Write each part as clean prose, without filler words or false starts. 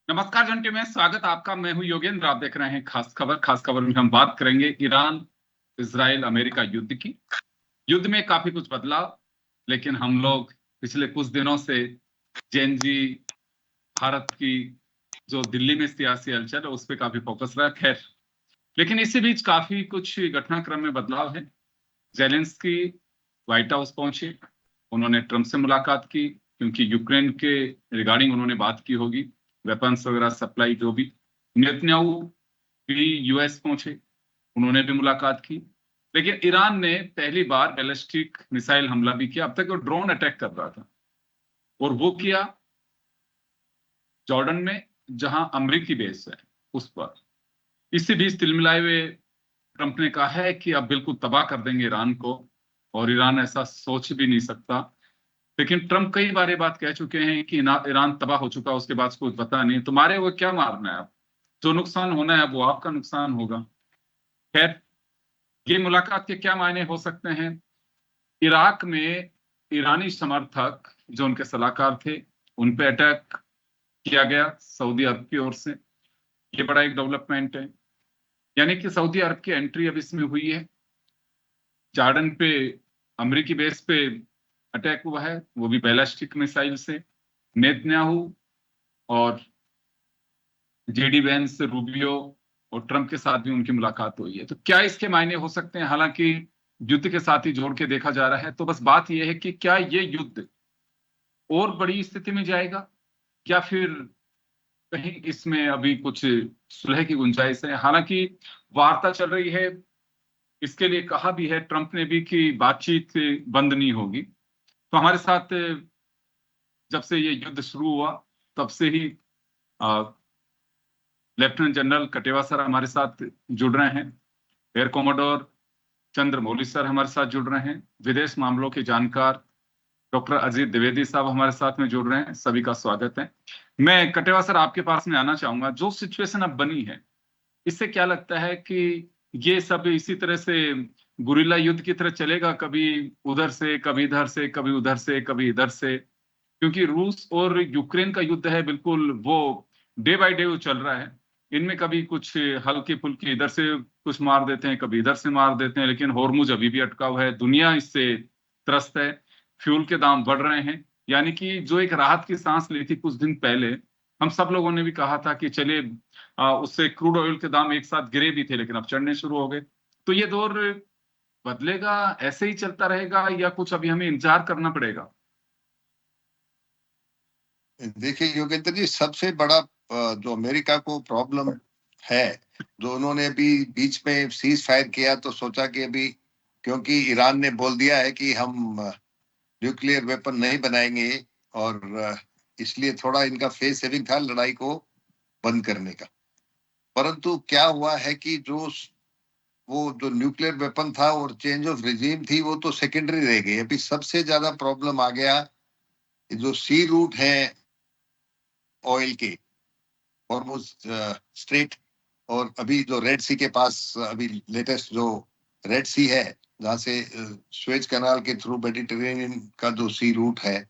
नमस्कार घंटे में स्वागत आपका। मैं हूं योगेंद्र। आप देख रहे हैं खास खबर। खास खबर में हम बात करेंगे ईरान इजराइल अमेरिका युद्ध की। युद्ध में काफी कुछ बदलाव, लेकिन हम लोग पिछले कुछ दिनों से जेएनजी भारत की जो दिल्ली में सियासी हलचल है उस पर काफी फोकस रहा। खैर, लेकिन इसी बीच काफी कुछ घटनाक्रम में बदलाव है। जेलेंस्की व्हाइट हाउस पहुंचे, उन्होंने ट्रंप से मुलाकात की क्योंकि यूक्रेन के रिगार्डिंग उन्होंने बात की होगी, वेपन्स वगैरह सप्लाई जो भी। नेतन्याहू भी यूएस पहुंचे, उन्होंने भी मुलाकात की। लेकिन ईरान ने पहली बार बैलिस्टिक मिसाइल हमला भी किया। अब तक वो ड्रोन अटैक कर रहा था और वो किया जॉर्डन में, जहां अमेरिकी बेस है उस पर। इसी बीच तिलमिलाए हुए ट्रंप ने कहा है कि अब बिल्कुल तबाह कर देंगे ईरान को, और ईरान ऐसा सोच भी नहीं सकता। लेकिन ट्रंप कई बार ये बात कह चुके हैं कि ईरान तबाह हो चुका, उसके बाद कुछ पता नहीं। तुम्हारे वो क्या मारना है? अब जो नुकसान होना है वो आपका नुकसान होगा। खैर, ये मुलाकात के क्या मायने हो सकते हैं? इराक में ईरानी समर्थक जो उनके सलाहकार थे, उन पे अटैक किया गया सऊदी अरब की ओर से। ये बड़ा एक डेवलपमेंट है, यानी कि सऊदी अरब की एंट्री अब इसमें हुई है। जॉर्डन पे अमेरिकी बेस पे अटैक हुआ है, वो भी बैलिस्टिक मिसाइल से। नेतन्याहू और जेडी वेंस, रूबियो और ट्रंप के साथ भी उनकी मुलाकात हुई है। तो क्या इसके मायने हो सकते हैं? हालांकि युद्ध के साथ ही जोड़ के देखा जा रहा है, तो बस बात यह है कि क्या ये युद्ध और बड़ी स्थिति में जाएगा, या फिर कहीं इसमें अभी कुछ सुलह की गुंजाइश है? हालांकि वार्ता चल रही है, इसके लिए कहा भी है ट्रंप ने भी कि बातचीत बंद नहीं होगी। तो हमारे साथ जब से ये युद्ध शुरू हुआ तब से ही लेफ्टिनेंट जनरल कटेवा सर हमारे साथ जुड़ रहे हैं, एयर कोमोडोर चंद्रमौली सर हमारे साथ जुड़ रहे हैं, विदेश मामलों के जानकार डॉक्टर अजीत द्विवेदी साहब हमारे साथ में जुड़ रहे हैं। सभी का स्वागत है। मैं कटेवा सर आपके पास में आना चाहूंगा। जो सिचुएशन अब बनी है, इससे क्या लगता है कि ये सब इसी तरह से गुरिल्ला युद्ध की तरह चलेगा? कभी उधर से, कभी इधर से, कभी उधर से, कभी इधर से। क्योंकि रूस और यूक्रेन का युद्ध है, बिल्कुल वो डे बाय डे वो चल रहा है। इनमें कभी कुछ हल्की फुल्की इधर से कुछ मार देते हैं, कभी इधर से मार देते हैं, लेकिन होर्मुज अभी भी अटका हुआ है। दुनिया इससे त्रस्त है, फ्यूल के दाम बढ़ रहे हैं। यानी कि जो एक राहत की सांस ली थी कुछ दिन पहले, हम सब लोगों ने भी कहा था कि चलिए, उससे क्रूड ऑयल के दाम एक साथ गिरे भी थे, लेकिन अब चढ़ने शुरू हो गए। तो ये दौर बदलेगा, ऐसे ही चलता रहेगा, या कुछ अभी हमें इंतजार करना पड़ेगा? देखिए योगेंद्र जी, सबसे बड़ा जो अमेरिका को प्रॉब्लम है, जो उन्होंने अभी बीच में सीज फायर किया, तो सोचा कि अभी क्योंकि ईरान ने बोल दिया है कि हम न्यूक्लियर वेपन नहीं बनाएंगे, और इसलिए थोड़ा इनका फेस सेविंग था लड़ाई को बंद करने का। परंतु क्या हुआ है कि वो जो न्यूक्लियर वेपन था और चेंज ऑफ रिजीम थी, वो तो सेकेंडरी रह गई। अभी सबसे ज्यादा प्रॉब्लम आ गया जो सी रूट है ऑयल के, हॉर्मुज स्ट्रेट, और अभी जो रेड सी के पास, अभी लेटेस्ट जो रेड सी है, जहां से स्वेज कैनाल के थ्रू मेडिटेरेनियन का जो सी रूट है,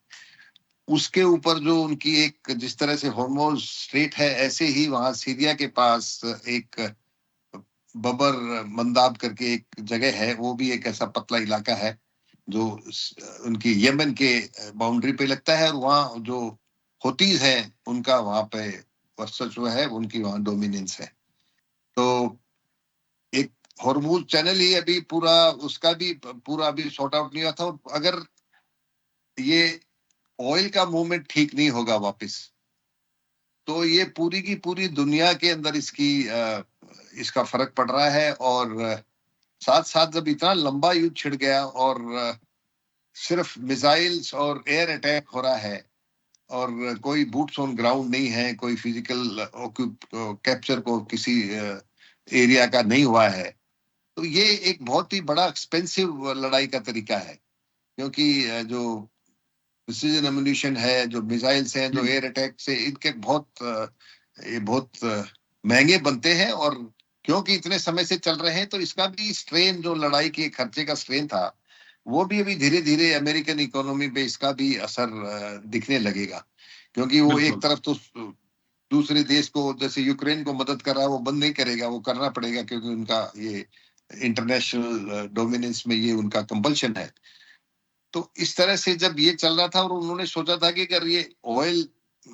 उसके ऊपर जो उनकी एक जिस तरह से हॉर्मुज स्ट्रेट है, ऐसे ही वहां सीरिया के पास एक बबर मंदाब करके एक जगह है, वो भी एक ऐसा पतला इलाका है जो उनकी यमन के बाउंड्री पे लगता है, और वहाँ जो होतीज हैं उनका वहां पे वर्चस्व है, उनकी वहां डोमिनेंस है। तो एक हॉर्मुज चैनल ही अभी पूरा, उसका भी पूरा अभी सॉर्ट आउट नहीं हुआ था। अगर ये ऑयल का मूवमेंट ठीक नहीं होगा वापस, तो ये पूरी की पूरी दुनिया के अंदर इसका फर्क पड़ रहा है। और साथ साथ जब इतना लंबा युद्ध छिड़ गया और सिर्फ मिसाइल्स और एयर अटैक हो रहा है, और कोई बूट्स ऑन ग्राउंड नहीं है, कोई फिजिकल कैप्चर को किसी एरिया का नहीं हुआ है, तो ये एक बहुत ही बड़ा एक्सपेंसिव लड़ाई का तरीका है। क्योंकि जो प्रिसीजन एम्युनिशन है, जो मिसाइल्स हैं, जो एयर अटैक से, इनके ये बहुत महंगे बनते हैं। और क्योंकि इतने समय से चल रहे हैं, तो इसका भी स्ट्रेन, जो लड़ाई के खर्चे का स्ट्रेन था, वो भी अभी धीरे धीरे अमेरिकन इकोनॉमी पे इसका भी असर दिखने लगेगा। क्योंकि वो एक बिल्कुल। तरफ तो दूसरे देश को, जैसे यूक्रेन को मदद कर रहा है, वो बंद नहीं करेगा, वो करना पड़ेगा, क्योंकि उनका ये इंटरनेशनल डोमिनेंस में ये उनका कंपल्शन है। तो इस तरह से जब ये चल रहा था और उन्होंने सोचा था कि अगर ये ऑयल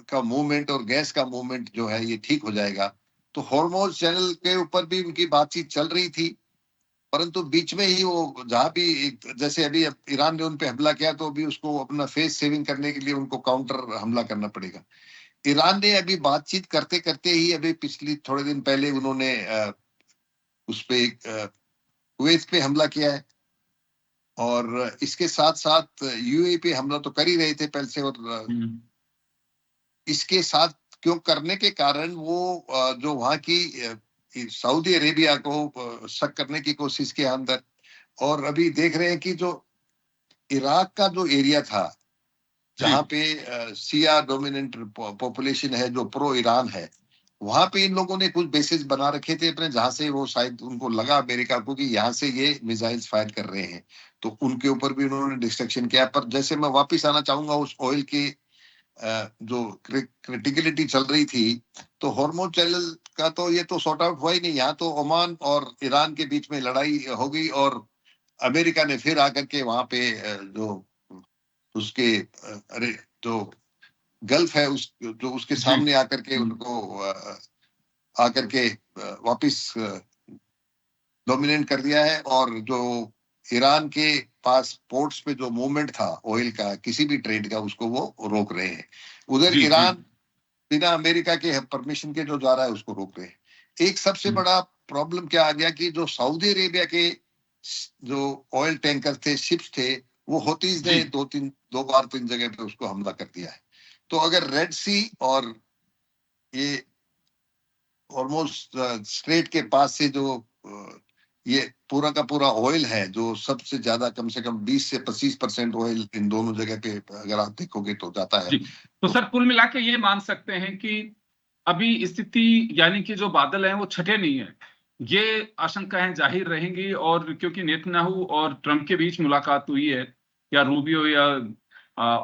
का मूवमेंट और गैस का मूवमेंट जो है ये ठीक हो जाएगा, तो हॉर्मोज चैनल के ऊपर भी उनकी बातचीत चल रही थी, परंतु बीच में ही वो जहां भी, जैसे अभी ईरान ने उन पे हमला किया, तो अभी उसको अपना फेस सेविंग करने के लिए उनको काउंटर हमला करना पड़ेगा। ईरान ने अभी बातचीत करते करते ही अभी पिछली थोड़े दिन पहले उन्होंने उस पे कुवैत पे हमला किया है, और इसके साथ साथ यूएई पे हमला तो कर ही रहे थे पहले से, और इसके साथ क्यों करने के कारण वो जो वहां की सऊदी अरेबिया को शक करने की कोशिश के अंदर, और अभी देख रहे हैं कि जो इराक का जो एरिया था जहां पे शिया डोमिनेंट पॉपुलेशन है, जो प्रो ईरान है, वहां पे इन लोगों ने कुछ बेसिस बना रखे थे अपने, जहां से वो शायद उनको लगा अमेरिका को कि यहाँ से ये मिसाइल्स फायर कर रहे हैं, तो उनके ऊपर भी उन्होंने डिस्ट्रक्शन किया। पर जैसे मैं वापिस आना चाहूंगा उस ऑयल की जो क्रिटिकलिटी चल रही थी, तो हॉर्मोज चैनल का तो ये तो सॉर्ट आउट हुआ ही नहीं। यहाँ तो ओमान और ईरान के बीच में लड़ाई हो गई, और अमेरिका ने फिर आकर के वहां पे जो उसके अरे जो गल्फ है उस जो उसके सामने आकर के उनको आकर के वापिस डोमिनेट कर दिया है, और जो ईरान के पास पोर्ट्स पे जो मूवमेंट था ऑयल का, किसी भी ट्रेड का, उसको वो रोक रहे हैं। उधर ईरान बिना अमेरिका के परमिशन के जो जा रहा है उसको रोक रहे हैं। एक सबसे बड़ा प्रॉब्लम क्या आ गया कि जो सऊदी अरेबिया के जो ऑयल टैंकर थे, शिप्स थे, वो होतीज ने दो बार तीन जगह पे उसको हमला कर दिया है। तो अगर रेड सी और ये ऑलमोस्ट स्ट्रेट के पास से जो ये पूरा का पूरा ऑयल है, जो सबसे ज्यादा कम से कम 20 से 25% ऑयल इन दोनों जगह पे अगर आप देखोगे तो जाता है। तो सर कुल मिला के ये मान सकते हैं कि अभी स्थिति यानी कि जो बादल हैं वो छठे नहीं है, ये आशंकाएं जाहिर रहेंगी। और क्योंकि नेतन्याहू और ट्रंप के बीच मुलाकात हुई है, या रूबियो या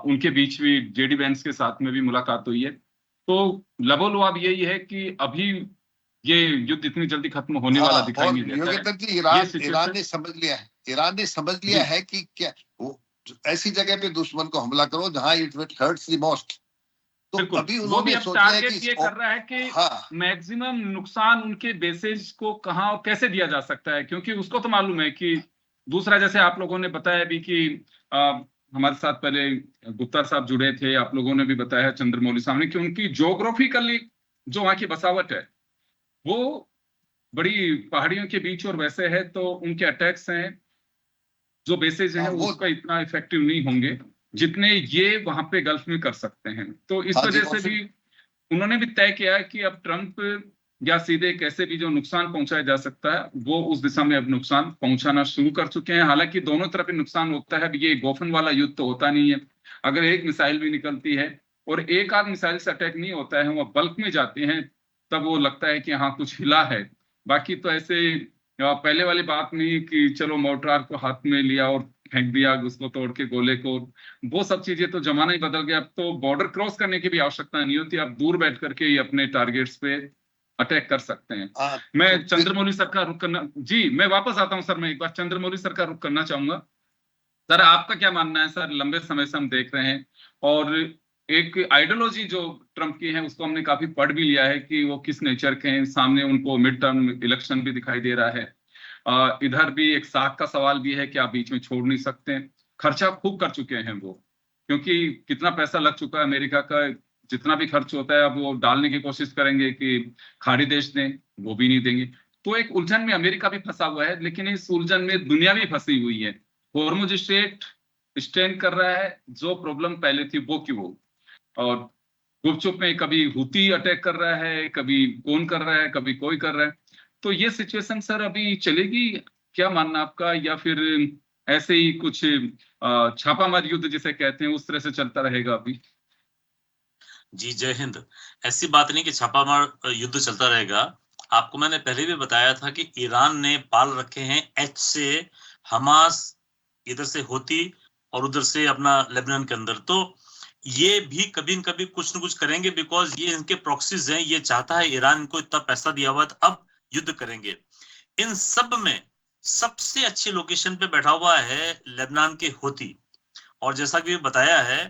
उनके बीच भी जेडी वेंस के साथ में भी मुलाकात हुई है, तो लबोलुआब यही है कि अभी ये युद्ध इतनी जल्दी खत्म होने वाला दिखाई नहीं देता योगेंद्र जी, है। ईरान ने समझ लिया है, ईरान ने समझ लिया है कि क्या वो ऐसी जगह पे दुश्मन को हमला करो जहां इट हर्ट्स द मोस्ट। तो अभी उन्होंने सोच लिया है कि ये कर रहा है कि मैक्सिमम नुकसान उनके बेसेज को कहां और कैसे दिया जा सकता है, क्योंकि उसको तो मालूम है कि दूसरा, जैसे आप लोगों ने बताया भी कि हमारे साथ पहले गुप्ता साहब जुड़े थे, आप लोगों ने भी बताया चंद्रमौली साहब ने, कि उनकी ज्योग्राफिकली जो वहां की बसावट है वो बड़ी पहाड़ियों के बीच और वैसे है, तो उनके अटैक्स हैं जो बेसेज हैं उसका इतना इफेक्टिव नहीं होंगे जितने ये वहां पे गल्फ में कर सकते हैं। तो इस वजह से भी उन्होंने भी तय किया है कि अब ट्रंप या सीधे कैसे भी जो नुकसान पहुंचाया जा सकता है वो उस दिशा में अब नुकसान पहुंचाना शुरू कर चुके हैं। हालांकि दोनों तरफ नुकसान होता है, ये गोफन वाला युद्ध तो होता नहीं है। अगर एक मिसाइल भी निकलती है और एक आध मिसाइल से अटैक नहीं होता है, वो बल्क में जाते हैं, तब वो लगता है कि हाँ कुछ हिला है। बाकी तो ऐसे पहले वाली बात नहीं कि चलो मोर्टार को हाथ में लिया और फेंक दिया उसको तोड़ के गोले को, वो सब चीजें तो जमाना ही बदल गया। अब तो बॉर्डर क्रॉस करने की भी आवश्यकता नहीं होती, आप दूर बैठ करके ही अपने टारगेट्स पे अटैक कर सकते हैं। मैं चंद्रमौली सर का रुख करना, जी मैं वापस आता हूं सर, मैं एक बार चंद्रमौली सर का रुख करना चाहूंगा। सर आपका क्या मानना है? सर लंबे समय से हम देख रहे हैं, और एक आइडियोलॉजी जो ट्रंप की है उसको हमने काफी पढ़ भी लिया है कि वो किस नेचर के हैं। सामने उनको मिड टर्म इलेक्शन भी दिखाई दे रहा है, इधर भी एक साख का सवाल भी है कि आप बीच में छोड़ नहीं सकते। खर्चा खूब कर चुके हैं वो, क्योंकि कितना पैसा लग चुका है अमेरिका का, जितना भी खर्च होता है अब वो डालने की कोशिश करेंगे कि खाड़ी देश दें, वो भी नहीं देंगे। तो एक उलझन में अमेरिका भी फंसा हुआ है, लेकिन इस उलझन में दुनिया भी फंसी हुई है। हॉर्मुज स्ट्रेट स्टैंड कर रहा है, जो प्रॉब्लम पहले थी वो की वो, और गुपचुप में कभी हुती अटैक कर रहा है, कभी कौन कर रहा है, कभी कोई कर रहा है। तो ये सिचुएशन सर अभी चलेगी, क्या मानना आपका? या फिर ऐसे ही कुछ छापामार युद्ध जिसे कहते हैं उस तरह से चलता रहेगा अभी? जी जय हिंद। ऐसी बात नहीं कि छापामार युद्ध चलता रहेगा। आपको मैंने पहले भी बताया था कि ईरान ने पाल रखे हैं एच से हमास, इधर से होती और उधर से अपना लेबनान के अंदर। तो ये भी कभी न कभी कुछ न कुछ करेंगे, बिकॉज ये इनके प्रॉक्सीज हैं। ये चाहता है ईरान को इतना पैसा दिया हुआ, तो अब युद्ध करेंगे। इन सब में सबसे अच्छी लोकेशन पे बैठा हुआ है लेबनान के हूती, और जैसा कि बताया है,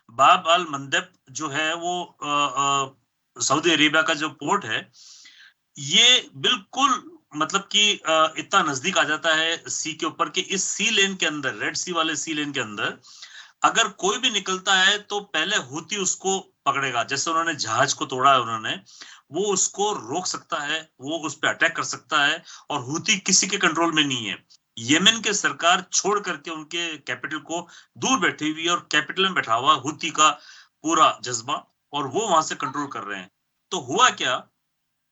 बाब अल मंदब जो है वो सऊदी अरेबिया का जो पोर्ट है, ये बिल्कुल मतलब कि इतना नजदीक आ जाता है सी के ऊपर कि इस सी लेन के अंदर, रेड सी वाले सी लेन के अंदर अगर कोई भी निकलता है तो पहले हूती उसको पकड़ेगा। जैसे उन्होंने जहाज को तोड़ा है, उन्होंने वो उसको रोक सकता है, वो उस पर अटैक कर सकता है, और हूती किसी के कंट्रोल में नहीं है। यमन के सरकार छोड़ करके उनके कैपिटल को दूर बैठी हुई है, और कैपिटल में बैठा हुआ हूती का पूरा जज्बा, और वो वहां से कंट्रोल कर रहे हैं। तो हुआ क्या,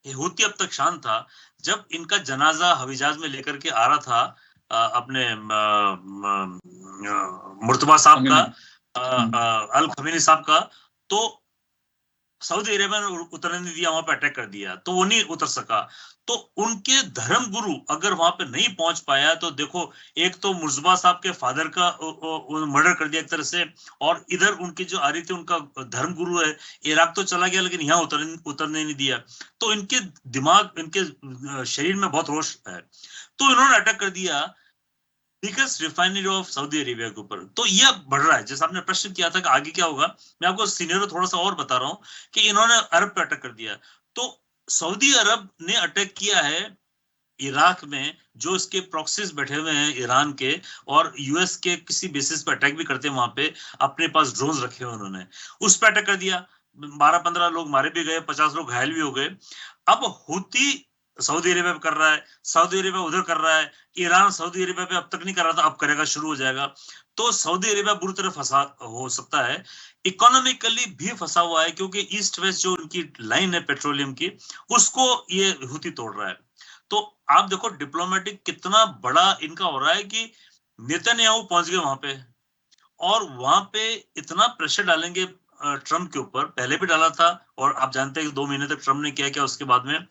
हूती अब तक शांत था। जब इनका जनाजा हवाईजहाज में लेकर के आ रहा था अपने मुर्तबा साहब का, अल खमीनी साहब का, तो सऊदी अरेबिया ने उतरने नहीं दिया, वहां पे अटैक कर दिया, तो वो नहीं उतर सका। तो उनके धर्म गुरु अगर वहां पे नहीं पहुंच पाया, तो देखो, एक तो मुर्तबा साहब के फादर का मर्डर कर दिया एक तरह से, और इधर उनकी जो आ रही थी, उनका धर्म गुरु है, इराक तो चला गया, लेकिन यहाँ उतरने नहीं दिया। तो इनके दिमाग, इनके शरीर में बहुत रोष है, तो इन्होंने अटैक कर दिया biggest refinery of Saudi Arabia के ऊपर। तो यह बढ़ रहा है। जैसे आपने प्रश्न किया था कि आगे क्या होगा, मैं आपको सीनियर थोड़ा सा और बता रहा हूं कि इन्होंने अरब पे अटैक कर दिया। तो सऊदी अरब ने अटैक किया है इराक में, जो इसके प्रॉक्सीज बैठे हुए हैं ईरान के, और यूएस के किसी बेसिस पे अटैक भी करते हैं वहां पे, अपने पास ड्रोन्स रखे हुए उन्होंने, उस पर अटैक कर दिया। 12-15 लोग मारे भी गए, 50 लोग घायल भी हो गए। अब हूती सऊदी अरेबिया पे कर रहा है, सऊदी अरेबिया उधर कर रहा है, ईरान सऊदी अरेबिया पे अब तक नहीं कर रहा था, अब करेगा, शुरू हो जाएगा। तो सऊदी अरेबिया बुरी तरह फंसा हो सकता है, इकोनॉमिकली भी फंसा हुआ है, क्योंकि ईस्ट वेस्ट जो उनकी लाइन है पेट्रोलियम की, उसको ये हूती तोड़ रहा है। तो आप देखो डिप्लोमेटिक कितना बड़ा इनका हो रहा है कि नेतन्याहू पहुंच गए वहां पे, और वहां पे इतना प्रेशर डालेंगे ट्रम्प के ऊपर, पहले भी डाला था, और आप जानते हैं कि 2 महीने तक ट्रम्प ने किया क्या उसके बाद में,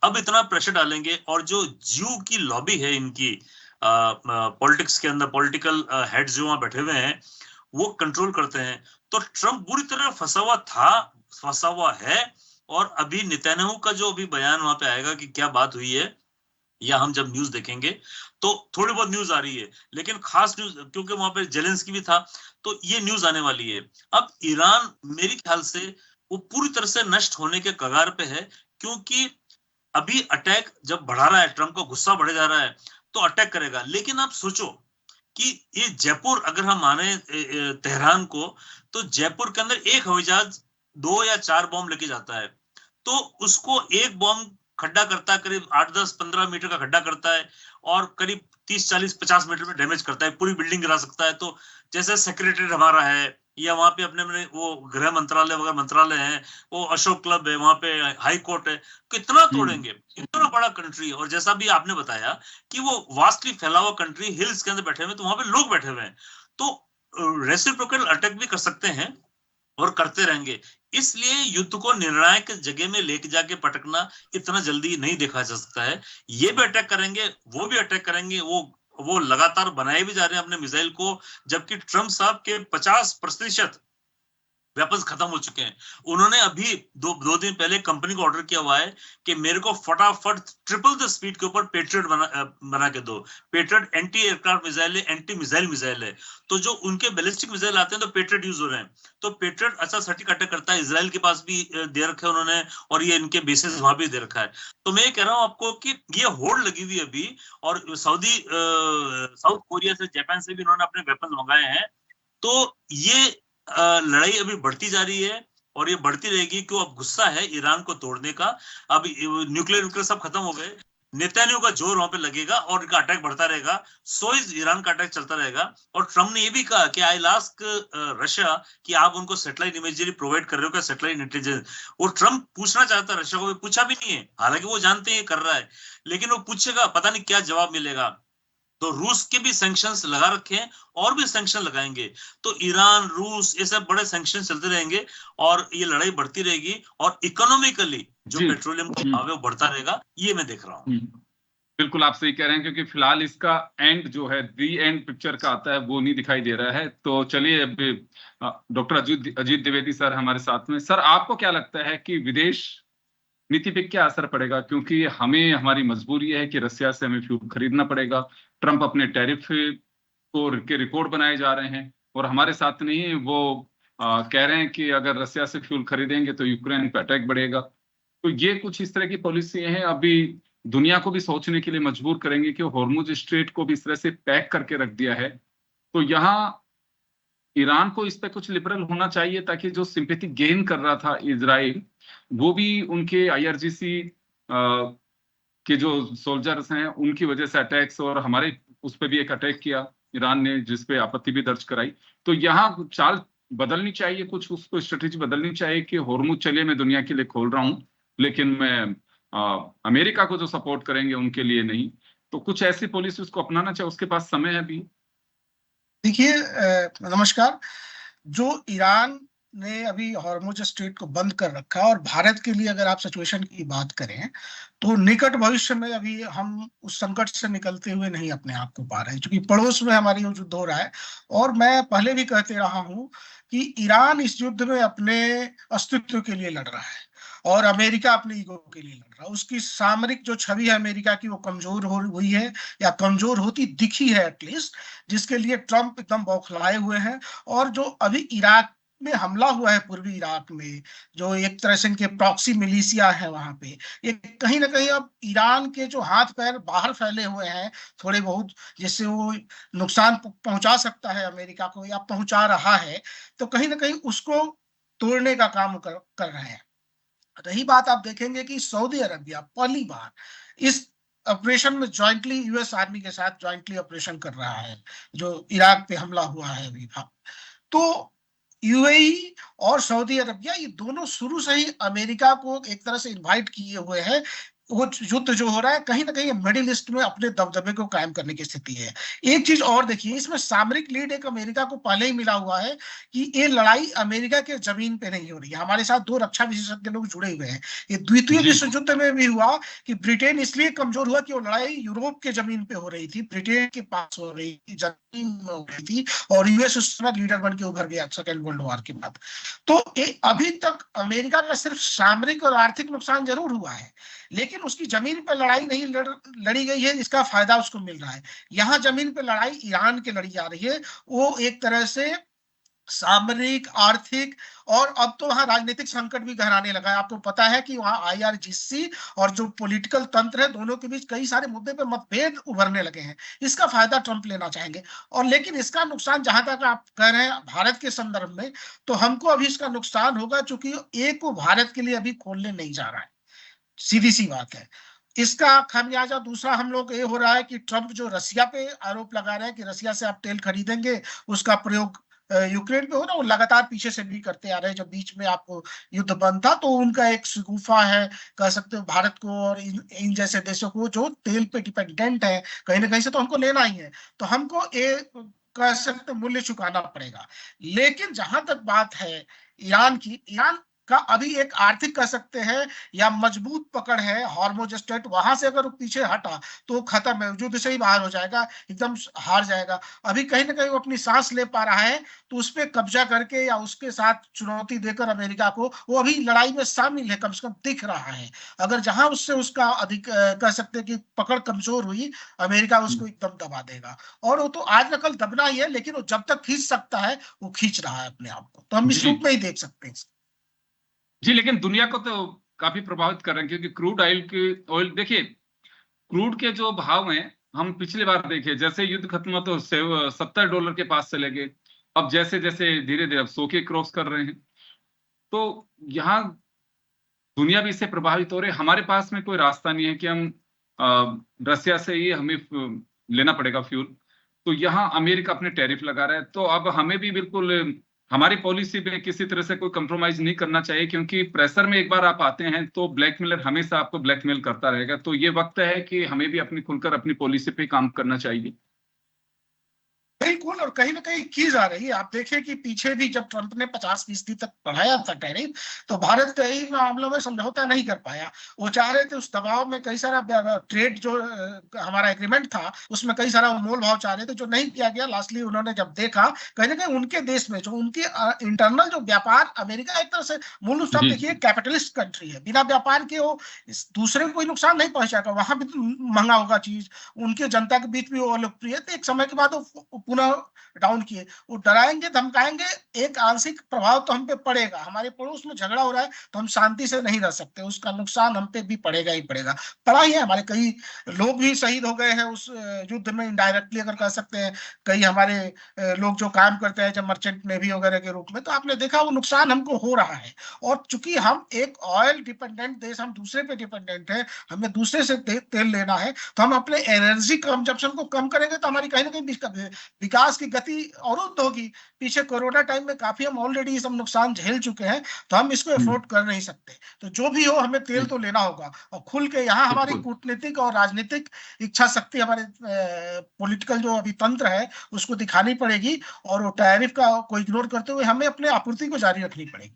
अब इतना प्रेशर डालेंगे। और जो ज्यू की लॉबी है इनकी पॉलिटिक्स के अंदर, पॉलिटिकल हेड्स जो वहां बैठे हुए हैं, वो कंट्रोल करते हैं। तो ट्रम्प बुरी तरह फंसा हुआ था, फंसा हुआ है। और अभी नेतन्याहू का जो अभी बयान वहां पे आएगा कि क्या बात हुई है, या हम जब न्यूज देखेंगे तो थोड़ी बहुत न्यूज आ रही है, लेकिन खास न्यूज, क्योंकि वहां पे जेलेंस्की भी था, तो ये न्यूज आने वाली है। अब ईरान मेरे ख्याल से वो पूरी तरह से नष्ट होने के कगार पे है, क्योंकि अभी अटैक जब बढ़ा रहा है, ट्रम्प का गुस्सा बढ़े जा रहा है, तो अटैक करेगा। लेकिन आप सोचो कि ये जयपुर, अगर हम माने तेहरान को, तो जयपुर के अंदर एक हवाई जहाज 2 या 4 बॉम्ब लेके जाता है, तो उसको एक बॉम्ब खड्डा करता है, करीब 8-10-15 मीटर का खड्डा करता है, और करीब 30-40-50 मीटर में डैमेज करता है, पूरी बिल्डिंग गिरा सकता है। तो जैसे सेक्रेटरीट हमारा है, या वहां पे अपने वो गृह मंत्रालय वगैरह मंत्रालय है, वो अशोक क्लब है, वहां पे हाई कोर्ट है, कितना तोड़ेंगे, इतना बड़ा कंट्री। और जैसा भी आपने बताया कि वो वास्टली फैला हुआ कंट्री, हिल्स के अंदर बैठे हुए, तो वहां पे लोग बैठे हुए हैं, तो रेसिप्रोकल अटैक भी कर सकते हैं, और करते रहेंगे। इसलिए युद्ध को निर्णायक जगह में लेके जाके पटकना इतना जल्दी नहीं देखा जा सकता है। ये भी अटैक करेंगे, वो भी अटैक करेंगे, वो लगातार बनाए भी जा रहे हैं अपने मिसाइल को, जबकि ट्रम्प साहब के 50% वेपन्स खत्म हो चुके हैं। उन्होंने अभी दो दिन पहले कंपनी को ऑर्डर किया हुआ है कि मेरे को फटाफट ट्रिपल द स्पीड के ऊपर पेट्रियट बना के दो। पेट्रियट एंटी एयरक्राफ्ट मिसाइल है, एंटी मिसाइल मिसाइल है, तो जो उनके बैलिस्टिक मिसाइल आते हैं तो पेट्रियट यूज हो रहे हैं। तो पेट्रियट अच्छा सटीक अटैक करता है, इजराइल के पास भी दे रखे हैं उन्होंने, और ये इनके बेसिस वहां भी दे रखा है। तो मैं ये कह रहा हूं आपको कि ये होड़ लगी हुई अभी, और साउथ कोरिया से, जापान से भी इन्होंने अपने वेपन मंगाए हैं। तो ये लड़ाई अभी बढ़ती जा रही है, और ये बढ़ती रहेगी, क्यों, अब गुस्सा है ईरान को तोड़ने का। अब न्यूक्लियर सब खत्म हो गए, नेतन्याहू का जोर वहां पे लगेगा, और इनका अटैक बढ़ता रहेगा, सोइज ईरान का अटैक चलता रहेगा। और ट्रम्प ने ये भी कहा कि आई लास्क रशिया कि आप उनको सैटेलाइट इमेजरी प्रोवाइड कर रहे हो क्या, सैटेलाइट इंटेलिजेंस। वो ट्रम्प पूछना चाहता है रशिया को, पूछा भी नहीं है, हालांकि वो जानते हैं कर रहा है, लेकिन वो पूछेगा, पता नहीं क्या जवाब मिलेगा। तो रूस के भी सैंक्शंस लगा रखे हैं, और भी सैंक्शन लगाएंगे। तो ईरान, रूस, ये सब बड़े सैंक्शन चलते रहेंगे, और ये लड़ाई बढ़ती रहेगी, और इकोनॉमिकली जो पेट्रोलियम का भाव है वो बढ़ता रहेगा, ये मैं देख रहा हूँ। बिल्कुल आप सही कह रहे हैं, क्योंकि फिलहाल इसका एंड जो है, दी एंड पिक्चर का आता है, वो नहीं दिखाई दे रहा है। तो चलिए अब डॉक्टर अजीत अजीत द्विवेदी सर हमारे साथ में। सर, आपको क्या लगता है कि विदेश नीति पे क्या असर पड़ेगा? क्योंकि हमें, हमारी मजबूरी है कि रसिया से हमें फ्यूल खरीदना पड़ेगा। ट्रंप अपने टैरिफ को के रिकॉर्ड बनाए जा रहे हैं और हमारे साथ नहीं है। वो कह रहे हैं कि अगर रसिया से फ्यूल खरीदेंगे तो यूक्रेन पे अटैक बढ़ेगा। तो ये कुछ इस तरह की पॉलिसी हैं, अभी दुनिया को भी सोचने के लिए मजबूर करेंगे कि हॉर्मुज स्ट्रेट को भी इस तरह से पैक करके रख दिया है। तो यहाँ ईरान को इस पे कुछ लिबरल होना चाहिए, ताकि जो सिंपैथी गेन कर रहा था इजराइल, वो भी उनके आईआरजीसी के जो सोल्जर्स हैं उनकी वजह से अटैक्स, और हमारे उस पे भी एक अटैक किया ईरान ने, जिसपे आपत्ति भी दर्ज कराई। तो यहाँ चाल बदलनी चाहिए, कुछ उसको स्ट्रेटेजी बदलनी चाहिए कि हॉर्मुज चलिए मैं दुनिया के लिए खोल रहा हूं, लेकिन मैं अमेरिका को जो सपोर्ट करेंगे उनके लिए नहीं। तो कुछ ऐसी पॉलिसी उसको अपनाना चाहिए, उसके पास समय है अभी। देखिए, नमस्कार। जो ईरान ने अभी हॉर्मुज स्ट्रेट को बंद कर रखा, और भारत के लिए अगर आप सिचुएशन की बात करें तो निकट भविष्य में अभी हम उस संकट से निकलते हुए नहीं अपने आप को पा रहे हैं, क्योंकि पड़ोस में हमारी युद्ध हो रहा है। और मैं पहले भी कहते रहा हूं कि ईरान इस युद्ध में अपने अस्तित्व के लिए लड़ रहा है और अमेरिका अपने ईगो के लिए लड़ रहा है। उसकी सामरिक जो छवि है अमेरिका की, वो कमजोर हो हुई है, या कमजोर होती दिखी है एटलीस्ट, जिसके लिए ट्रंप एकदम बौखलाए हुए हैं। और जो अभी इराक में हमला हुआ है, पूर्वी इराक में, जो एक तरह से इनके प्रॉक्सी मिलिशिया है वहां पे, ये कहीं ना कहीं अब ईरान के जो हाथ पैर बाहर फैले हुए हैं थोड़े बहुत, जिससे वो नुकसान पहुंचा सकता है अमेरिका को, या पहुंचा रहा है, तो कहीं ना कहीं उसको तोड़ने का काम कर रहे हैं। रही बात, आप देखेंगे कि सऊदी अरबिया पहली बार इस ऑपरेशन में ज्वाइंटली यूएस आर्मी के साथ ज्वाइंटली ऑपरेशन कर रहा है, जो इराक पे हमला हुआ है अभी। तो यूएई और सऊदी अरबिया, ये दोनों शुरू से ही अमेरिका को एक तरह से इनवाइट किए हुए हैं। वो युद्ध जो हो रहा है, कहीं ना कहीं मिडिल ईस्ट में अपने दबदबे को कायम करने की स्थिति है। एक चीज और देखिए, इसमें सामरिक लीड एक अमेरिका को पहले ही मिला हुआ है कि ये लड़ाई अमेरिका के जमीन पे नहीं हो रही है। हमारे साथ दो रक्षा विशेषज्ञ लोग जुड़े हुए हैं। ये द्वितीय विश्व युद्ध में भी हुआ कि ब्रिटेन इसलिए कमजोर हुआ कि वो लड़ाई यूरोप के जमीन पे हो रही थी, ब्रिटेन के पास हो रही थी, जमीन में हो रही थी, और यूएस उस समय लीडर बन के उभर गया सेकेंड वर्ल्ड वॉर के बाद। तो अभी तक अमेरिका का सिर्फ सामरिक और आर्थिक नुकसान जरूर हुआ है, लेकिन उसकी जमीन पर लड़ाई नहीं लड़ी गई है, इसका फायदा उसको मिल रहा है। यहाँ जमीन पर लड़ाई ईरान की लड़ी जा रही है, वो एक तरह से सामरिक, आर्थिक, और अब तो वहां राजनीतिक संकट भी गहराने लगा है। आपको पता है कि वहां आईआरजीसी और जो पॉलिटिकल तंत्र है, दोनों के बीच कई सारे मुद्दे पे मतभेद उभरने लगे हैं। इसका फायदा ट्रंप लेना चाहेंगे। और लेकिन इसका नुकसान, जहां तक आप कह रहे हैं भारत के संदर्भ में, तो हमको अभी इसका नुकसान होगा, चूंकि एक को भारत के लिए अभी खोलने नहीं जा रहा है, सीधी सी बात है। इसका खामियाजा दूसरा हम लोग ये हो रहा है कि ट्रंप जो रसिया पे आरोप लगा रहे हैं कि रसिया से आप तेल खरीदेंगे, उसका प्रयोग यूक्रेन पे हो रहा है, वो लगातार पीछे से भी करते आ रहे हैं। जब बीच में आपको युद्ध बंद था, तो उनका एक शगुफा है, कह सकते हो, भारत को और इन जैसे देशों को जो तेल पे डिपेंडेंट है, कहीं ना कहीं से तो हमको लेना ही है, तो हमको ये कह सकते मूल्य चुकाना पड़ेगा। लेकिन जहां तक बात है ईरान की, ईरान का अभी एक आर्थिक कह सकते हैं या मजबूत पकड़ है हॉर्मुज स्ट्रेट। वहां से अगर वो पीछे हटा तो खत्म है, युद्ध से ही बाहर हो जाएगा, एकदम हार जाएगा। अभी कहीं ना कहीं वो अपनी सांस ले पा रहा है, तो उस पर कब्जा करके या उसके साथ चुनौती देकर अमेरिका को, वो अभी लड़ाई में शामिल है, कम से कम दिख रहा है। अगर जहां उससे उसका अधिक कह सकते हैं कि पकड़ कमजोर हुई, अमेरिका उसको एकदम दबा देगा। और वो तो आज न कल दबना ही है, लेकिन वो जब तक खींच सकता है वो खींच रहा है अपने आप को, तो हम इस रूप में ही देख सकते हैं। जी, लेकिन दुनिया को तो काफी प्रभावित कर रहे हैं, क्योंकि क्रूड ऑयल देखिए, क्रूड के जो भाव हैं, हम पिछली बार देखे, जैसे युद्ध खत्म हुआ तो $70 के पास चले गए। अब जैसे जैसे धीरे धीरे अब 100 के क्रॉस कर रहे हैं। तो यहाँ दुनिया भी इससे प्रभावित हो रही है। हमारे पास में कोई रास्ता नहीं है कि हम रसिया से ही हमें लेना पड़ेगा फ्यूल। तो यहाँ अमेरिका अपने टैरिफ लगा रहा है, तो अब हमें भी बिल्कुल हमारी पॉलिसी में किसी तरह से कोई कंप्रोमाइज नहीं करना चाहिए, क्योंकि प्रेशर में एक बार आप आते हैं तो ब्लैकमेलर हमेशा आपको ब्लैकमेल करता रहेगा। तो ये वक्त है कि हमें भी अपनी खुलकर अपनी पॉलिसी पे काम करना चाहिए। बिल्कुल, और कहीं ना कहीं की जा रही है। आप देखें कि पीछे भी जब ट्रंप ने 50% तक बढ़ाया था टैरिफ, तो भारत कई मामलों में समझौता नहीं कर पाया। वो चाह रहे थे, उस दबाव में कई सारा ट्रेड जो हमारा एग्रीमेंट था उसमें कई सारा मोल भाव चाह रहे थे, जो नहीं किया गया। लास्टली उन्होंने जब देखा, कहीं ना कहीं उनके देश में जो उनकी इंटरनल जो व्यापार, अमेरिका एक तरह से मूल रूप से आप जी देखिए कैपिटलिस्ट कंट्री है, बिना व्यापार के वो दूसरे को कोई नुकसान नहीं पहुंचाएगा। वहां भी तो महंगा होगा चीज, उनके जनता के बीच भी वो लोकप्रिय है। तो एक समय के बाद वो पुनः डाउन किए। वो डराएंगे धमकाएंगे, एक आंशिक प्रभाव तो हम पे पड़ेगा। हमारे पड़ोस में झगड़ा हो रहा है तो हम शांति से नहीं रह सकते, उसका नुकसान हम पे भी पड़ेगा ही पड़ेगा। पड़ा ही है, हमारे कई लोग भी शहीद हो गए हैं उस युद्ध में, इनडायरेक्टली अगर कह सकते हैं। कई हमारे लोग जो काम करते हैं, जब मर्चेंट नेवी वगैरह के रूप में, तो आपने देखा वो नुकसान हमको हो रहा है। और चूंकि हम एक ऑयल डिपेंडेंट देश, हम दूसरे पे डिपेंडेंट है, हमें दूसरे से तेल लेना है, तो हम अपने एनर्जी कंजप्शन को कम करेंगे तो हमारी कहीं ना कहीं विकास की गति अवरुद्ध होगी। पीछे कोरोना टाइम में काफी हम ऑलरेडी सब नुकसान झेल चुके हैं, तो हम इसको अफोर्ड कर नहीं सकते। तो जो भी हो, हमें तेल तो लेना होगा, और खुल के यहाँ हमारी बिल्कुल कूटनीतिक और राजनीतिक इच्छा शक्ति, हमारे पॉलिटिकल जो अभी तंत्र है उसको दिखानी पड़ेगी, और वो टैरिफ का को इग्नोर करते हुए हमें अपने आपूर्ति को जारी रखनी पड़ेगी।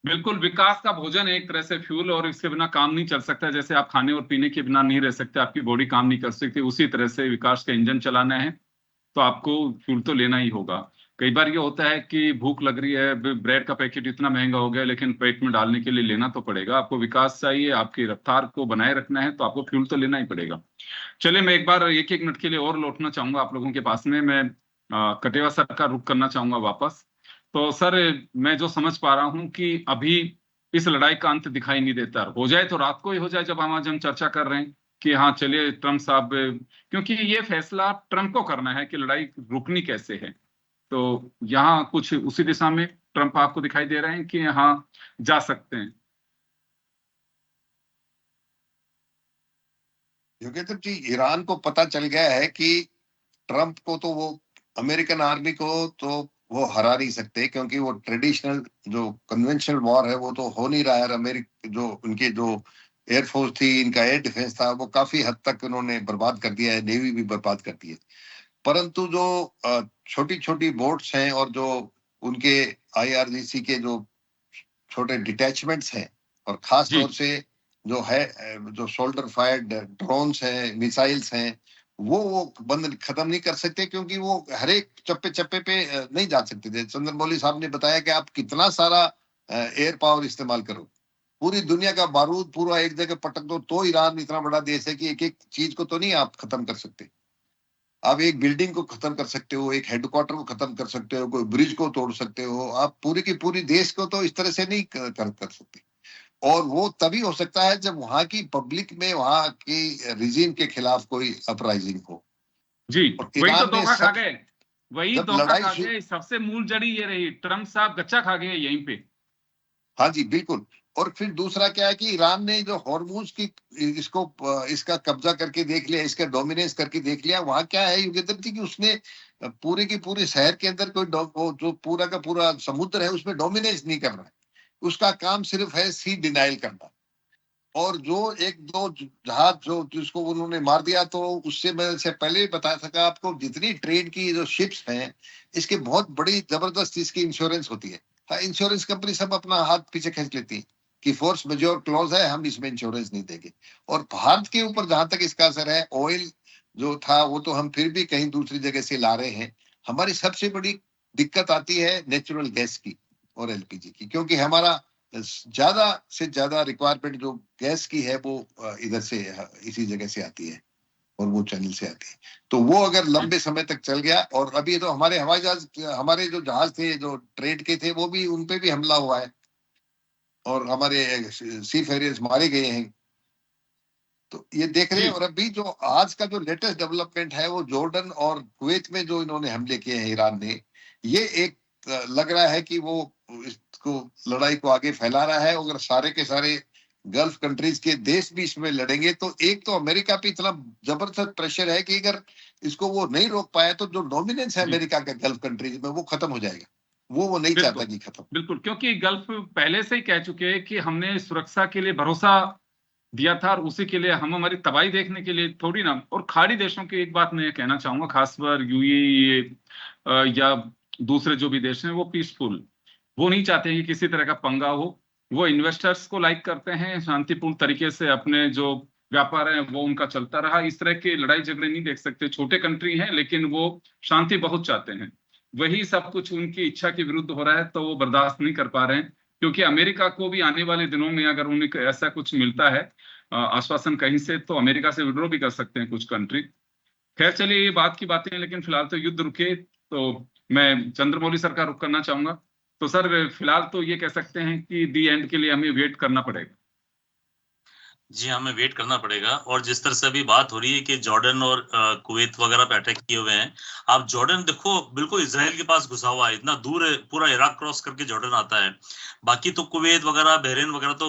बिल्कुल, विकास का भोजन है एक तरह से फ्यूल, और इसके बिना काम नहीं चल सकता। जैसे आप खाने और पीने के बिना नहीं रह सकते, आपकी बॉडी काम नहीं कर सकती, उसी तरह से विकास का इंजन चलाना है तो आपको फ्यूल तो लेना ही होगा। कई बार ये होता है कि भूख लग रही है, ब्रेड का पैकेट इतना महंगा हो गया, लेकिन पेट में डालने के लिए लेना तो पड़ेगा। आपको विकास चाहिए, आपकी रफ्तार को बनाए रखना है, तो आपको फ्यूल तो लेना ही पड़ेगा। चलिए, मैं एक बार एक मिनट के लिए और लौटना चाहूंगा आप लोगों के पास में। मैं कटेवा सर का रुख करना चाहूंगा वापस। तो सर, मैं जो समझ पा रहा हूं कि अभी इस लड़ाई का अंत दिखाई नहीं देता। हो जाए तो रात को ही हो जाए, जब हम आज चर्चा कर रहे हैं कि हाँ चलिए ट्रम्प साहब, क्योंकि ये फैसला ट्रम्प को करना है कि लड़ाई रुकनी कैसे है। तो यहाँ कुछ उसी दिशा में ट्रम्प आपको दिखाई दे रहे हैं कि हाँ जा सकते हैं। योगेंद्र जी, ईरान को पता चल गया है कि ट्रंप को तो वो अमेरिकन आर्मी को तो वो हरा नहीं सकते, क्योंकि वो ट्रेडिशनल जो कन्वेंशनल वॉर है वो तो हो नहीं रहा है। अमेरिका जो उनके जो एयरफोर्स थी, इनका एयर डिफेंस था, वो काफी हद तक उन्होंने बर्बाद कर दिया है, नेवी भी बर्बाद कर दी है। परंतु जो छोटी छोटी बोट्स हैं और जो उनके आईआरजीसी के जो छोटे डिटैचमेंट्स हैं, और खास जी तौर से जो है जो शोल्डर फायर्ड ड्रोन्स हैं, मिसाइल्स हैं, वो बंद खत्म नहीं कर सकते, क्योंकि वो हर एक चप्पे चप्पे पे नहीं जा सकते थे। चंद्रमौली साहब ने बताया कि आप कितना सारा एयर पावर इस्तेमाल करो, पूरी दुनिया का बारूद पूरा एक जगह पटक दो, तो ईरान इतना बड़ा देश है कि एक एक चीज को तो नहीं आप खत्म कर सकते। आप एक बिल्डिंग को खत्म कर सकते हो, एक हेडक्वार्टर को खत्म कर सकते हो, कोई ब्रिज को तोड़ सकते हो, आप पूरी की पूरी देश को तो इस तरह से नहीं कर सकते। और वो तभी हो सकता है जब वहां की पब्लिक में वहां की रिजीम के खिलाफ कोई अपराइजिंग हो। जी, और वही तो ईरान ने धोखा खा सब गए, वही जब धोखा लड़ाई खा गए। सबसे मूल जड़ी ये रही, ट्रम्प साहब गच्चा खा गए यहीं पे। हाँ जी बिल्कुल। और फिर दूसरा क्या है कि ईरान ने जो हॉर्मूज की इसको इसका कब्जा करके देख लिया, इसका डोमिनेंस करके देख लिया। वहां क्या है युगेंद्र जी कि उसने पूरे की पूरे शहर के अंदर कोई वो जो पूरा का पूरा समुद्र है उसमें डोमिनेंस नहीं करना है, उसका काम सिर्फ है सी डिनाइल करना। और जो एक दो जहाज जो जिसको उन्होंने मार दिया, तो उससे मैं से पहले ही बता सका आपको, जितनी ट्रेड की जो शिप्स हैं, इसके बहुत बड़ी जबरदस्त इसकी इंश्योरेंस होती है। हाँ, इंश्योरेंस कंपनी सब अपना हाथ पीछे खींच लेती है कि फोर्स मेजोर क्लॉज है, हम इसमें इंश्योरेंस नहीं देंगे। और भारत के ऊपर जहां तक इसका असर है, ऑयल जो था वो तो हम फिर भी कहीं दूसरी जगह से ला रहे हैं। हमारी सबसे बड़ी दिक्कत आती है नेचुरल गैस की और एलपीजी की, क्योंकि हमारा ज्यादा से ज्यादा रिक्वायरमेंट जो गैस की है वो इधर से इसी जगह से आती है और वो चैनल से आती है। तो वो अगर लंबे समय तक चल गया, और अभी तो हमारे हवाई जहाज, हमारे जो जहाज थे जो ट्रेड के थे, वो भी उन पे भी हमला हुआ है और हमारे सी फेरियर्स मारे गए हैं। तो ये देख रहे हैं। और अभी जो आज का जो लेटेस्ट डेवलपमेंट है वो जॉर्डन और कुवैत में जो इन्होंने हमले किए हैं ईरान ने, ये एक लग रहा है कि वो इसको लड़ाई को आगे फैला रहा है। अगर सारे के सारे गल्फ कंट्रीज के देश भी इसमें लड़ेंगे, तो एक तो अमेरिका पे इतना जबरदस्त प्रेशर है कि अगर इसको वो नहीं रोक पाया तो जो डोमिनेंस है अमेरिका का गल्फ कंट्रीज में वो खत्म हो जाएगा। वो नहीं चाहता कि खत्म। बिल्कुल, क्योंकि गल्फ पहले से ही कह चुके हैं कि हमने सुरक्षा के लिए भरोसा दिया था, और उसी के लिए हम हमारी तबाही देखने के लिए थोड़ी ना। और खाड़ी देशों की एक बात मैं कहना चाहूंगा, खासकर यूएई या दूसरे जो भी देश हैं, वो पीसफुल, वो नहीं चाहते हैं कि किसी तरह का पंगा हो। वो इन्वेस्टर्स को लाइक करते हैं, शांतिपूर्ण तरीके से अपने जो व्यापार है वो उनका चलता रहा। इस तरह के लड़ाई झगड़े नहीं देख सकते। छोटे कंट्री हैं लेकिन वो शांति बहुत चाहते हैं। वही सब कुछ उनकी इच्छा के विरुद्ध हो रहा है, तो वो बर्दाश्त नहीं कर पा रहे हैं। क्योंकि अमेरिका को भी आने वाले दिनों में अगर उन्हें ऐसा कुछ मिलता है आश्वासन कहीं से, तो अमेरिका से विड्रॉ भी कर सकते हैं कुछ कंट्री। खैर चलिए, ये बात की बातें हैं, लेकिन फिलहाल तो युद्ध रुके। तो मैं चंद्रमौली सर का रुख करना चाहूंगा। तो सर, फिलहाल तो ये कह सकते हैं कि दी एंड के लिए हमें वेट करना पड़ेगा। जी, हमें वेट करना पड़ेगा। और जिस तरह से अभी बात हो रही है कि जॉर्डन और कुवैत वगैरह पे अटैक किए हुए हैं, आप जॉर्डन देखो बिल्कुल इजराइल के पास घुसा हुआ है, इतना दूर है, पूरा इराक क्रॉस करके जॉर्डन आता है। बाकी तो कुवैत वगैरह, बहरीन वगैरह तो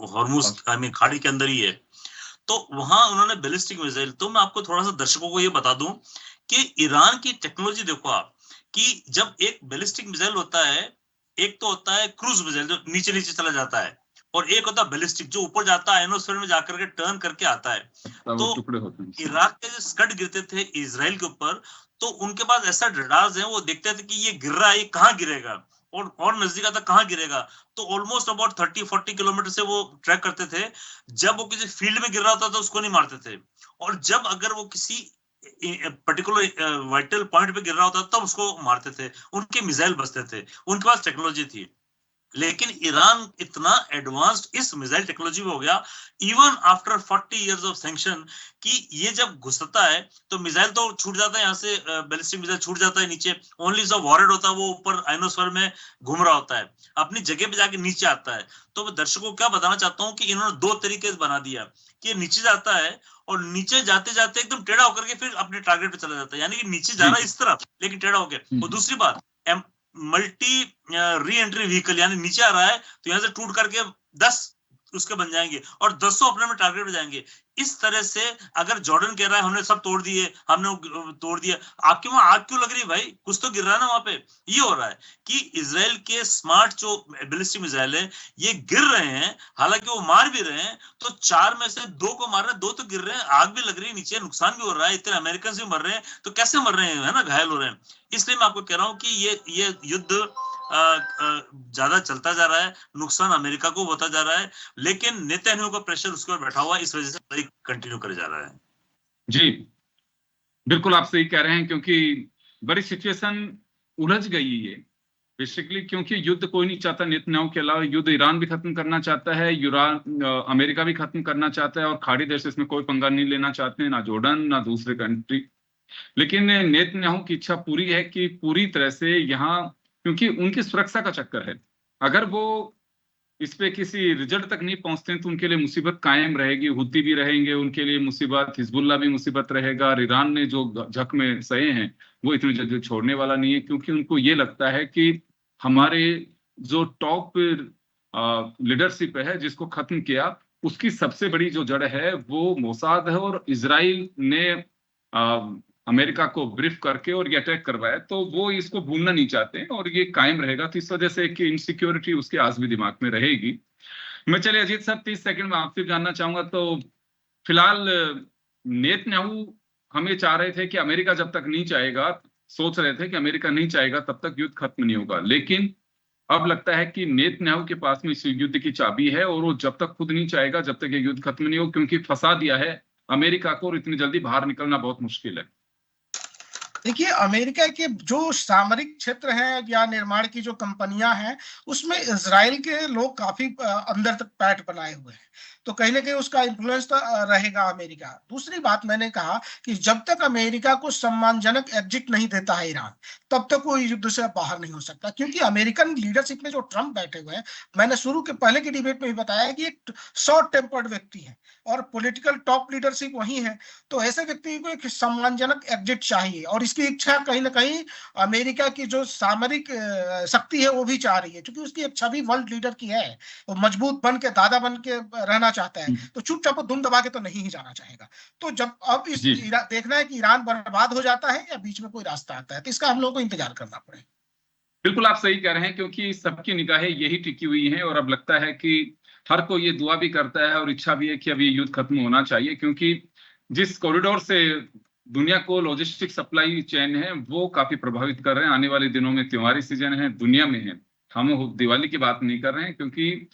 हॉर्मुज आई मीन खाड़ी के अंदर ही है। तो वहां उन्होंने बैलिस्टिक मिसाइल, तो मैं आपको थोड़ा सा दर्शकों को ये बता दूं कि ईरान की टेक्नोलॉजी देखो आप, कि जब एक बैलिस्टिक मिसाइल होता है, एक तो होता है क्रूज मिसाइल जो नीचे नीचे चला जाता है, और एक होता है बैलिस्टिक जो ऊपर जाता है, आयनोस्फीयर में जाकर के टर्न करके आता है। तो टुकड़े होते हैं। इराक के जो स्कड गिरते थे इजराइल के ऊपर, तो उनके पास ऐसा रडार्स है, वो देखते थे कि ये गिर रहा है, ये कहाँ गिरेगा, और नजदीक आता कहाँ गिरेगा। तो ऑलमोस्ट अबाउट 30-40 किलोमीटर से वो ट्रैक करते थे। जब वो किसी फील्ड में गिर रहा होता था उसको नहीं मारते थे, और जब अगर वो किसी पर्टिकुलर वाइटल पॉइंट पे गिर रहा होता तब उसको मारते थे। उनके मिसाइल बसते थे, उनके पास टेक्नोलॉजी थी। लेकिन ईरान इतना एडवांस्ड इस मिसाइल टेक्नोलॉजी में हो गया, even after 40 years of sanction, कि ये जब घुसता है तो मिसाइल तो छूट जाता है, यहाँ से बैलिस्टिक मिसाइल छूट जाता है नीचे, ओनली जो वॉरहेड होता है वो ऊपर आयनोस्फीयर में घूम रहा होता है, अपनी जगह पे जाके नीचे आता है। तो मैं दर्शकों को क्या बताना चाहता हूँ कि इन्होंने दो तरीके से बना दिया, कि नीचे जाता है और नीचे जाते जाते एकदम टेढ़ा होकर के फिर अपने टारगेट पे चला जाता है, यानी कि नीचे जा रहा है इस तरफ लेकिन टेढ़ा होकर। और दूसरी बात, मल्टी री एंट्री व्हीकल, यानी नीचे आ रहा है तो यहां से टूट करके 10 उसके बन जाएंगे और 10 अपने में टारगेट हो जाएंगे। इस तरह से अगर जॉर्डन कह रहा है हमने सब तोड़ दिए, हमने तोड़ दिया, आपके वहां आग क्यों लग रही है भाई, कुछ तो गिर रहा है ना वहां पे। ये हो रहा है कि इजराइल के स्मार्ट जो बैलिस्टिक मिसाइल है ये गिर रहे हैं, हालांकि वो मार भी रहे हैं, तो 4 में से 2 को मार रहे हैं, 2 तो गिर रहे हैं, आग भी लग रही है नीचे, नुकसान भी हो रहा है, इतने अमेरिकन भी मर रहे हैं, तो कैसे मर रहे हैं, है ना, घायल हो रहे हैं। इसलिए मैं आपको कह रहा हूं कि ये युद्ध ज्यादा चलता जा रहा है, नुकसान अमेरिका को होता जा रहा है, लेकिन नेतन्याहू का प्रेशर उसके ऊपर बैठा हुआ है, इस वजह से कंटिन्यू करे जा रहा है। जी बिल्कुल, आप सही कह रहे हैं, क्योंकि बड़ी सिचुएशन उलझ गई है बेसिकली। क्योंकि युद्ध कोई नहीं चाहता नेतन्याहू के अलावा, युद्ध ईरान भी खत्म करना चाहता है, अमेरिका भी खत्म करना चाहता है, और खाड़ी देश इसमें कोई पंगा नहीं लेना चाहते हैं, ना जॉर्डन ना दूसरे कंट्री। लेकिन नेतन्याहू की इच्छा पूरी है कि पूरी तरह से यहाँ, क्योंकि उनकी सुरक्षा का चक्कर है, अगर वो इस पे किसी रिजल्ट तक नहीं पहुंचते हैं तो उनके लिए मुसीबत कायम रहेगी। हुती भी रहेंगे उनके लिए मुसीबत, हिजबुल्ला भी मुसीबत रहेगा, और ईरान ने जो जख्म में सहे हैं वो इतनी जल्दी छोड़ने वाला नहीं है। क्योंकि उनको ये लगता है कि हमारे जो टॉप लीडरशिप है जिसको खत्म किया, उसकी सबसे बड़ी जो जड़ है वो मोसाद है, और इजराइल ने अमेरिका को ब्रीफ करके और ये अटैक करवाया, तो वो इसको भूलना नहीं चाहते हैं और ये कायम रहेगा। तो इस वजह से कि इनसिक्योरिटी उसके आज भी दिमाग में रहेगी। मैं चलिए अजीत साहब 30 सेकंड में आपसे जानना चाहूंगा, तो फिलहाल नेतन्याहू हम ये चाह रहे थे कि अमेरिका जब तक नहीं चाहेगा, सोच रहे थे कि अमेरिका नहीं चाहेगा तब तक युद्ध खत्म नहीं होगा, लेकिन अब लगता है कि नेतन्याहू के पास में इस युद्ध की चाबी है, और वो जब तक खुद नहीं चाहेगा जब तक ये युद्ध खत्म नहीं हो, क्योंकि फंसा दिया है अमेरिका को और इतनी जल्दी बाहर निकलना बहुत मुश्किल है। देखिए, अमेरिका के जो सामरिक क्षेत्र है या निर्माण की जो कंपनियां हैं उसमें इजराइल के लोग काफी अंदर तक पैठ बनाए हुए हैं, तो कहीं ना कहीं उसका इन्फ्लुएंस तो रहेगा अमेरिका। दूसरी बात मैंने कहा कि जब तक अमेरिका को सम्मानजनक एग्जिट नहीं देता है ईरान, तब तक वो युद्ध से बाहर नहीं हो सकता। क्योंकि अमेरिकन लीडरशिप में जो ट्रम्प बैठे हुए हैं, मैंने शुरू के पहले की डिबेट में भी बताया कि एक शॉर्ट टेम्पर्ड व्यक्ति है और पॉलिटिकल टॉप लीडरशिप वही है, तो ऐसे व्यक्ति को एक सम्मानजनक एग्जिट चाहिए, और इसकी इच्छा कहीं ना कहीं अमेरिका की जो सामरिक शक्ति है वो भी चाह रही है, क्योंकि उसकी एक छवि वर्ल्ड लीडर की है, वो मजबूत बन के दादा बन के रहना चाहता है, तो चुपचाप दुम दबा के तो नहीं ही जाना चाहेगा। तो जब अब इस देखना है कि ईरान बर्बाद हो जाता है या बीच में कोई रास्ता आता है, तो इसका हम लोगों को इंतजार करना पड़ेगा। बिल्कुल आप सही कह रहे हैं, क्योंकि सबकी निगाहें यही टिकी हुई हैं, और अब लगता है कि हर कोई ये दुआ भी करता है और इच्छा भी है कि अभी युद्ध खत्म होना चाहिए, क्योंकि जिस कॉरिडोर से दुनिया को लॉजिस्टिक सप्लाई चेन है वो काफी प्रभावित कर रहे हैं। आने वाले दिनों में त्योहारी सीजन है, दुनिया में है, हम दिवाली की बात नहीं कर रहे हैं, क्योंकि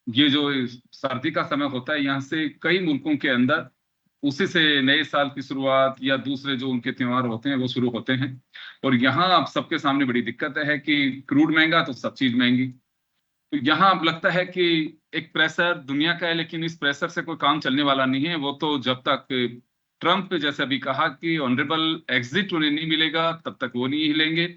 ये जो सर्दी का समय होता है यहाँ से कई मुल्कों के अंदर उसी से नए साल की शुरुआत या दूसरे जो उनके त्योहार होते हैं वो शुरू होते हैं। और यहाँ अब सबके सामने बड़ी दिक्कत है कि क्रूड महंगा तो सब चीज महंगी। तो यहाँ अब लगता है कि एक प्रेशर दुनिया का है, लेकिन इस प्रेशर से कोई काम चलने वाला नहीं है। वो तो जब तक ट्रंप जैसे अभी कहा कि ऑनरेबल एग्जिट उन्हें नहीं मिलेगा तब तक वो नहीं हिलेंगे।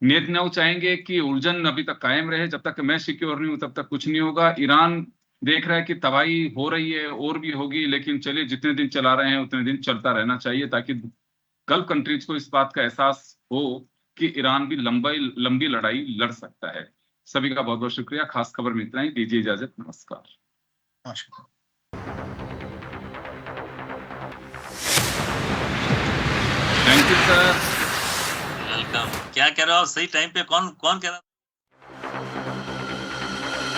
नेतन्याहू चाहेंगे कि उलझन अभी तक कायम रहे, जब तक मैं सिक्योर नहीं हूं तब तक कुछ नहीं होगा। ईरान देख रहा है कि तबाही हो रही है और भी होगी, लेकिन चलिए जितने दिन चला रहे हैं उतने दिन चलता रहना चाहिए, ताकि गल्फ कंट्रीज को इस बात का एहसास हो कि ईरान भी लंबी लड़ाई लड़ सकता है। सभी का बहुत बहुत शुक्रिया। खास खबर में इतना ही, दीजिए इजाजत, नमस्कार। Thank you sir. वेलकम। क्या कह रहे हो, सही टाइम पे कौन कह रहा